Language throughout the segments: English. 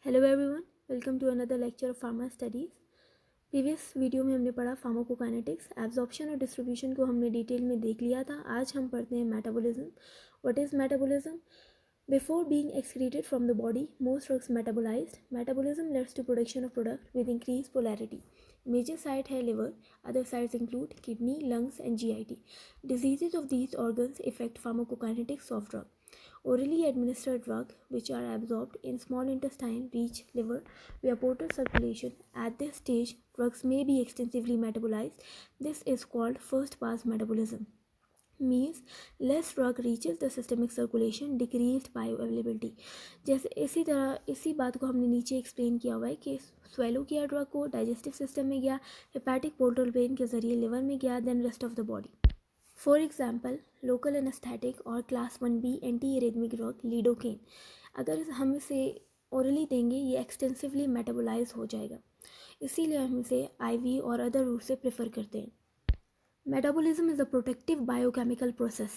Hello everyone, welcome to another lecture of pharma studies. Previous video में हमने पढ़ा pharmacokinetics, absorption और distribution को हमने डिटेल में देख लिया था। आज हम पढ़ते हैं metabolism. What is metabolism? Before being excreted from the body, most drugs metabolised. Metabolism leads to production of product with increased polarity. Major site है liver, other sites include kidney, lungs and GIT. Diseases of these organs affect pharmacokinetics of drug. Orally administered drugs, which are absorbed in small intestine, reach liver via portal circulation. At this stage, drugs may be extensively metabolized. This is called first pass metabolism. Means less drug reaches the systemic circulation, decreased bioavailability. जैसे इसी तरह इसी बात को हमने नीचे explain किया हुआ है कि स्वेलो किया ड्रग को, डाइजेस्टिव सिस्टम में गया, हेपेटिक पोर्टल वेन के जरिए लिवर में गया, then rest of the body. For example, local anaesthetic और class 1B anti arrhythmic drug lidocaine, अगर हम इसे ओरली देंगे ये एक्सटेंसिवली मेटाबोलाइज हो जाएगा, इसीलिए हम इसे IV और अदर रूट से प्रेफर करते हैं। Metabolism is a protective biochemical process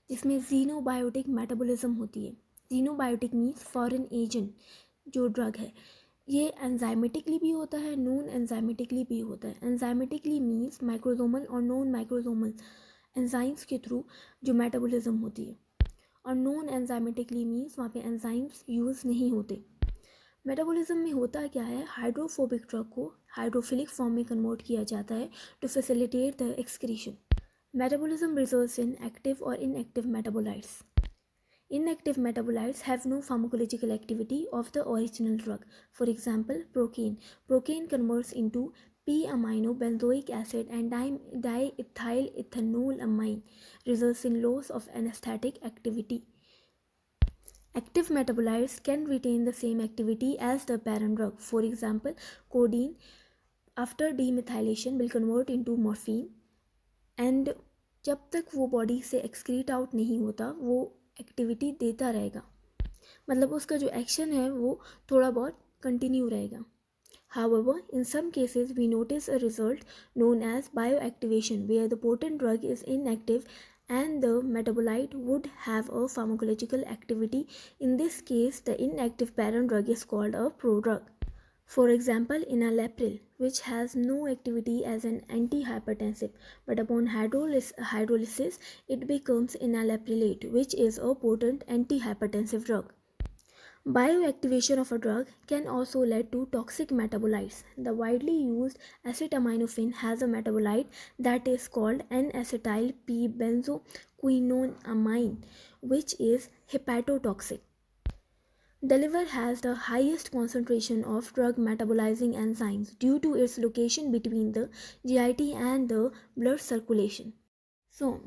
जिसमें जीनोबायोटिक मेटाबॉलिज्म होती है। जीनोबायोटिक मीन्स फॉरेन एजेंट जो ड्रग है, ये एंजाइमेटिकली भी होता है, नॉन एंजाइमेटिकली भी होता है। एंजाइमेटिकली मीन्स माइक्रोसोमल और नॉन माइक्रोसोमल एंजाइम्स के थ्रू जो मेटाबॉलिज्म होती है, और नॉन एंजाइमेटिकली मीन्स वहाँ पे एंजाइम्स यूज़ नहीं होते। मेटाबॉलिज्म में होता क्या है, हाइड्रोफोबिक ड्रग को हाइड्रोफिलिक फॉर्म में कन्वर्ट किया जाता है to facilitate the excretion. Metabolism results in active और inactive metabolites. Inactive metabolites have no pharmacological activity of the original drug. For example, procaine. Procaine converts into p-amino benzoic acid and diethyl ethanolamine, results in loss of anesthetic activity. Active metabolites can retain the same activity as the parent drug. For example, codeine after demethylation will convert into morphine, and जब तक वो body से excrete out नहीं होता वो activity देता रहेगा, मतलब उसका जो एक्शन है वो थोड़ा बहुत कंटिन्यू रहेगा। However, in some cases we notice a result known as bioactivation where the potent drug is inactive and the metabolite would have a pharmacological activity. In this case, the inactive parent drug is called a prodrug. For example, enalapril, which has no activity as an antihypertensive, but upon hydrolysis, it becomes enalaprillate, which is a potent antihypertensive drug. Bioactivation of a drug can also lead to toxic metabolites. The widely used acetaminophen has a metabolite that is called N-acetyl P-benzoquinonamine, which is hepatotoxic. The liver has the highest concentration of drug metabolizing enzymes due to its location between the GIT and the blood circulation.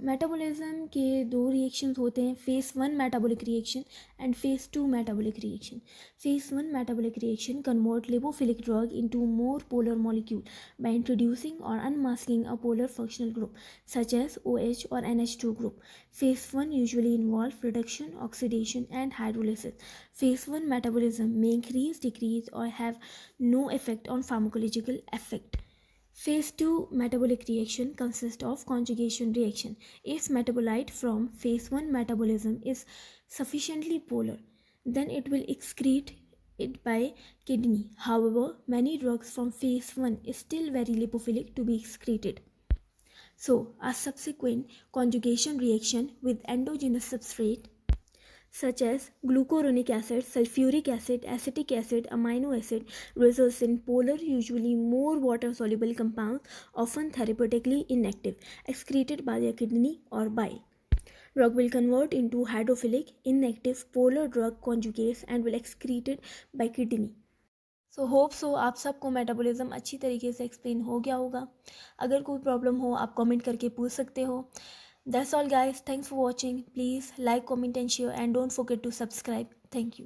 Metabolism के दो reactions होते हैं, phase 1 metabolic reaction and phase 2 metabolic reaction. Phase 1 metabolic reaction convert lipophilic drug into more polar molecule by introducing or unmasking a polar functional group such as OH or NH2 group. Phase 1 usually involve reduction, oxidation and hydrolysis. Phase 1 metabolism may increase, decrease or have no effect on pharmacological effect. Phase 2 metabolic reaction consists of conjugation reaction. If metabolite from phase 1 metabolism is sufficiently polar, then it will excrete it by kidney. However, many drugs from phase 1 is still very lipophilic to be excreted. So, a subsequent conjugation reaction with endogenous substrate such as glucuronic acid, sulfuric acid, acetic acid, amino acid results in polar, usually more water-soluble compounds, often therapeutically inactive, excreted by the kidney or bile. Drug will convert into hydrophilic, inactive, polar drug conjugates and will excreted by kidney. So hope so आप सबको metabolism अच्छी तरीके से explain हो गया होगा। अगर कोई प्रॉब्लम हो आप कमेंट करके पूछ सकते हो। That's all guys, thanks for watching. Please like, comment and share and don't forget to subscribe. Thank you.